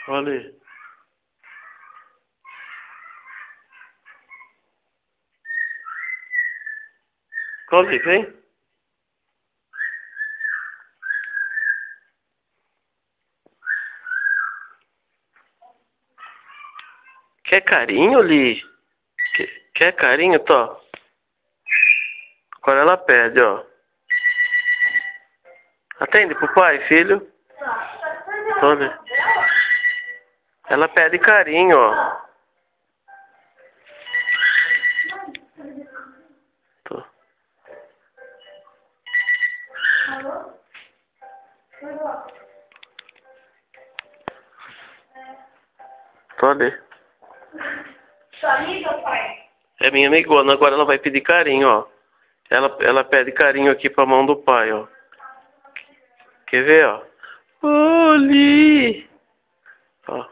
Olha aí. Olha aí, vem. Quer carinho, Li? Quer carinho, Tó? Agora ela pede, ó. Atende pro pai, filho. Olha. Ela pede carinho, ó. Tô. Tô ali. Sua amiga, pai? É minha amigona, agora ela vai pedir carinho, ó. Ela pede carinho aqui pra mão do pai, ó. Quer ver, ó? Oli! Ó.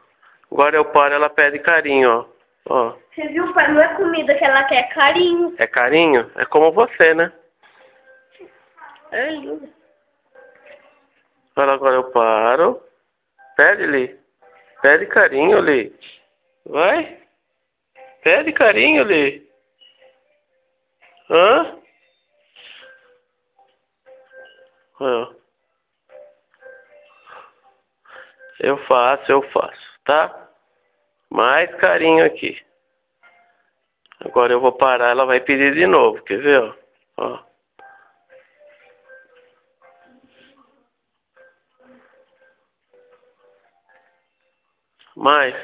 Agora eu paro, ela pede carinho, ó. Ó. Você viu, pai? Não é comida que ela quer, é carinho. É carinho? É como você, né? É lindo. Olha, agora eu paro. Pede, Li. Pede carinho, Li. Vai. Pede carinho, Li. Hã? Ó. Eu faço, tá? Mais carinho aqui. Agora eu vou parar, ela vai pedir de novo, quer ver, ó? Ó. Mais.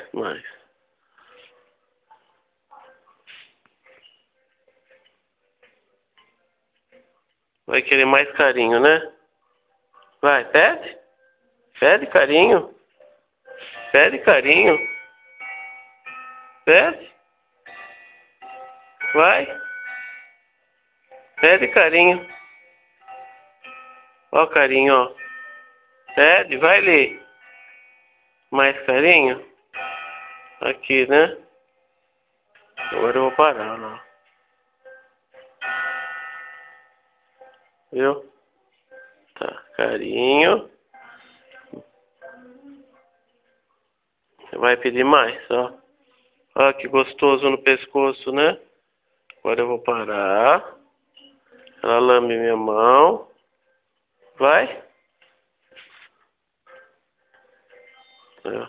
Vai querer mais carinho, né? Vai, pede. Pede carinho. Pede carinho. Pede. Vai. Pede carinho. Ó carinho, ó. Pede, vai ler. Mais carinho. Aqui, né? Agora eu vou parar, não. Viu? Tá, carinho. Vai pedir mais, ó. Ó, que gostoso no pescoço, né? Agora eu vou parar. Ela lambe minha mão. Vai. Ó.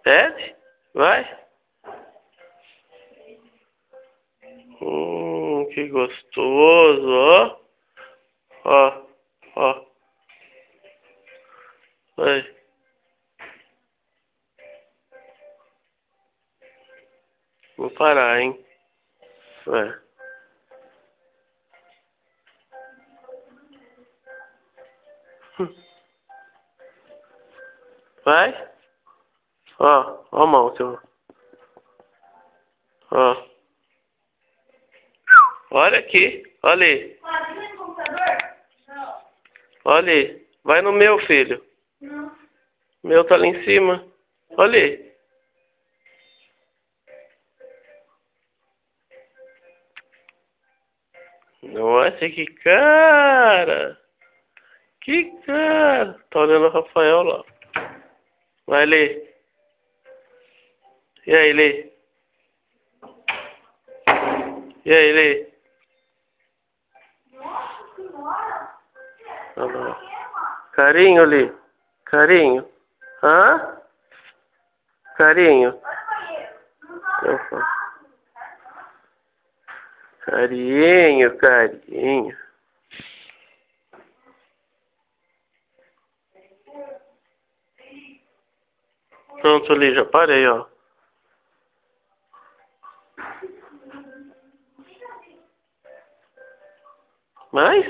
Pede. Vai. Que gostoso, ó. Ó. Vai. Vou parar, hein? Vai. Vai. Ó a mão, seu. Ó. Olha aqui. Olha aí. Olha aí. Vai no meu, filho. Não. O meu tá ali em cima. Olha aí. Nossa, que cara. Que cara. Tá olhando o Rafael lá. Vai, Lê. E aí, Lê? E aí, Lê? Nossa senhora. Tá bom. Carinho, Lê. Carinho. Hã? Carinho. Eu falo. Carinho. Pronto, Lê, já parei, ó. Mais?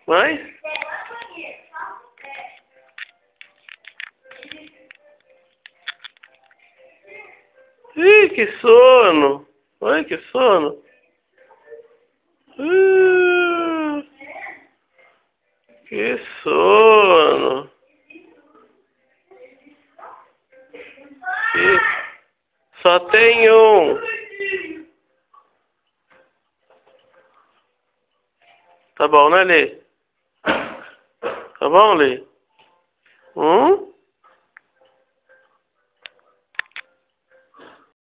Mais? Ih, que sono! Ai, que sono! Que sono! Só tem um! Tá bom, né, Lê? Tá bom, Lê?